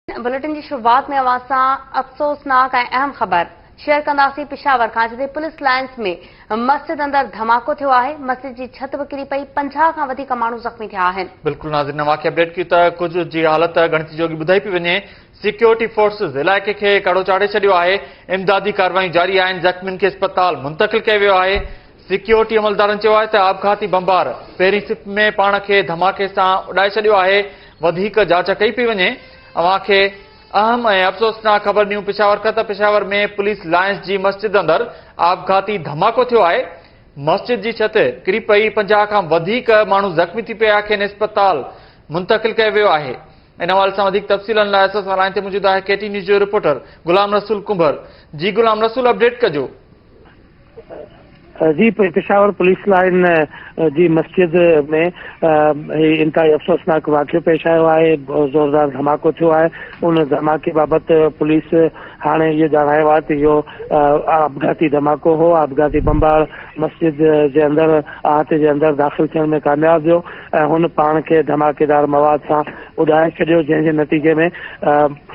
Bulletin की शुरुआत में अवां सां अफ़सोसनाक ऐं अहम ख़बर शेयर कंदासीं। पेशावर खां जिते पुलिस लाइन्स में मस्जिद अंदर धमाको थियो आहे। मस्जिद जी छत बि किरी पई। 50 खां वधीक माण्हू ज़ख़्मी थिया आहिनि। बिल्कुल नाज़रीन, अवां खे अपडेट कयूं त कुझु जी हालत गणती जोगी ॿुधाई पई वञे। सिक्योरिटी फोर्सिस इलाइक़े खे कड़ो चाढ़े छॾियो आहे। इमदादी कार्रवाई जारी आहिनि। ज़ख़्मियुनि खे अस्पताल मुंतक़िल कयो वियो आहे। सिक्योरिटी अमलदारनि चयो आहे त आपघाती बमबार पहिरीं सिफ़ में पाण खे धमाके सां उॾाए छॾियो आहे। वधीक जांच कई पई वञे। अवां खे अहम ऐं अफ़सोसनाक ख़बर ॾियूं पेशावर खां त पेशावर में पुलिस लाइन्स जी मस्जिद अंदरि आपघाती धमाको थियो आहे। मस्जिद जी छत किरी पई। 50 खां वधीक माण्हू ज़ख़्मी थी पिया, खेनि अस्पताल मुंतक़िल कयो वियो आहे। इन हवाले सां वधीक तफ़सीलनि लाइ असां सां लाइन ते मौजूद आहे केटी न्यूज़ जो रिपोर्टर गुलाम रसूल कुंभर। जी गुलाम रसूल, अपडेट कजो। जी, पेशावर पुलिस लाइन जी मस्जिद में इंतहाई अफ़सोसनाक वाक़ियो पेश आयो आहे। ज़ोरदार धमाको थियो आहे। उन धमाके बाबति पुलिस हाणे इहो ॼाणायो आहे त इहो आपघाती धमाको हो। आपघाती बमबार मस्जिद जे अंदरि आहत जे अंदरि दाख़िल थियण में कामयाब वियो ऐं हुन पाण खे धमाकेदार मवाद सां उॾाए छॾियो, जंहिंजे नतीजे में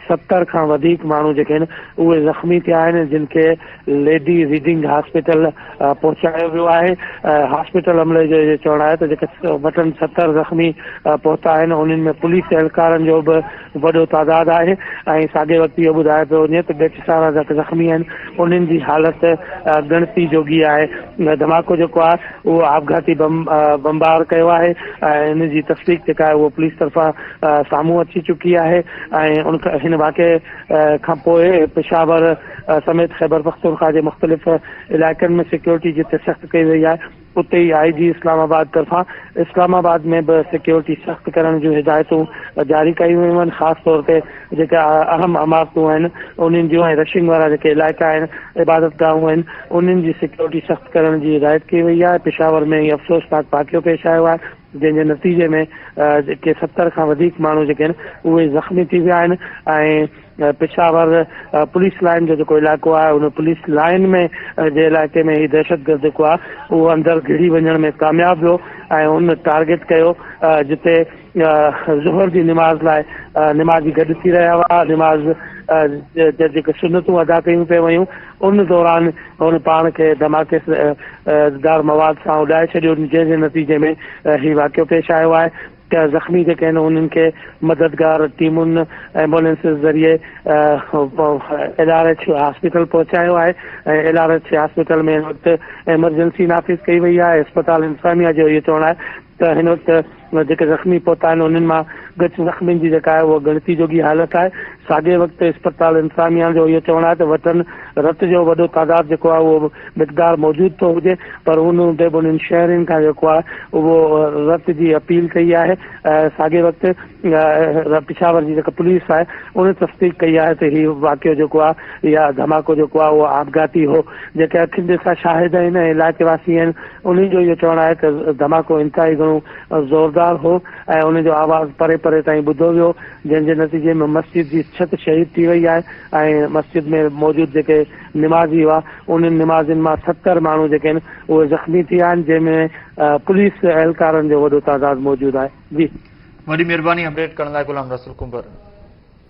70 खां वधीक माण्हू जेके आहिनि उहे ज़ख़्मी थिया आहिनि, जिन खे लेडी रीडिंग हॉस्पिटल पहुचायो वियो आहे। हॉस्पिटल अमले जो इहो चवणु आहे त जेके वटनि 70 ज़ख़्मी पहुता आहिनि, उन्हनि में पुलिस एहलकारनि जो बि वॾो तादाद आहे। ऐं साॻे वक़्तु इहो ॿुधायो पियो वञे त ॿिया सारा जेके ज़ख़्मी आहिनि उन्हनि जी हालत ॻणती जोगी आहे। धमाको जेको आहे उहो आपघाती बमबार कयो आहे ऐं इन जी तफ़सीक़ जेका आहे उहो पुलिस तरफ़ां साम्हूं अची चुकी आहे। ऐं हिन वाक़े खां पोइ पेशावर समेत ख़ैबर पख्तूनख्वा जे मुख़्तलिफ़ इलाइक़नि में सिक्योरिटी जिते सख़्त कई वई आहे, उते ई IG इस्लामाबाद तरफ़ां इस्लामाबाद में बि सिक्योरिटी सख़्त करण जूं हिदायतूं जारी कयूं वयूं आहिनि। ख़ासि तौर ते जेका अहम इमारतूं आहिनि उन्हनि जूं ऐं रशिंग वारा जेके इलाइक़ा आहिनि, इबादतगाहूं आहिनि, उन्हनि जी सिक्योरिटी सख़्त करण जी हिदायत कई वई आहे। पेशावर में हीउ अफ़सोसनाक वाक़ियो पेश आयो आहे, जंहिंजे नतीजे में जेके 70 खां वधीक माण्हू जेके आहिनि उहे ज़ख़्मी थी विया आहिनि। ऐं पेशावर पुलिस लाइन जो जेको इलाइक़ो आहे उन पुलिस लाइन में जे इलाइक़े में ही दहशतगर्द जेको आहे उहो अंदरि घिड़ी वञण में कामयाब वियो ऐं उन टारगेट कयो जिते ज़ुहर जी निमाज़ लाइ निमाज़ी गॾु थी रहिया हुआ। निमाज़ जेके सुनतूं अदा कयूं पियूं वयूं, उन दौरान हुन पाण खे धमाके दार मवाद सां उॾाए छॾियो, जंहिंजे नतीजे में हीउ वाक़ियो पेश आयो आहे। ज़ख़्मी जेके आहिनि उन्हनि खे मददगार टीमुनि एम्बुलेंस ज़रिए LRH हॉस्पिटल पहुचायो आहे ऐं LRH हॉस्पिटल में हिन वक़्तु एमरजेंसी नाफ़िज़ कई वई आहे। अस्पताल इंतज़ामिया जो इहो चवणु आहे त हिन वक़्तु जेके ज़ख़्मी पहुता आहिनि उन्हनि मां घटि ज़ख़्मियुनि जी जेका आहे उहा ॻणती जोगी हालत आहे। साॻे वक़्तु अस्पताल इंतज़ामिया जो इहो चवणु आहे त वटनि रत जो वॾो तादाद जेको आहे उहो मिक़दार मौजूदु थो हुजे, पर उन हूंदे बि उन्हनि शहरनि खां जेको आहे उहो रत जी अपील कई आहे। साॻे वक़्तु पेशावर जी जेका पुलिस आहे उन तफ़सीक़ कई आहे त हीउ वाक़ियो जेको आहे या धमाको जेको आहे उहो आपघाती हो। जेके अखियुनि ॾिसां शाहिद आहिनि ऐं इलाइक़े वासी आहिनि, उन्हनि जो इहो चवणु आहे त धमाको इंतहाई घणो ज़ोरदार हो ऐं उनजो आवाज़ परे परे ताईं ॿुधो वियो, जंहिंजे नतीजे में मस्जिद जी छत शहीद थी वई आहे ऐं मस्जिद में मौजूदु जेके निमाज़ी हुआ उन्हनि निमाज़ियुनि मां 70 माण्हू जेके आहिनि उहे ज़ख़्मी थी विया आहिनि, जंहिंमें पुलिस एहलकारनि जो वॾो तादाद मौजूदु आहे। जी, वॾी महिरबानी अपडेट करण लाइ गुलाम रसूल कुंभर।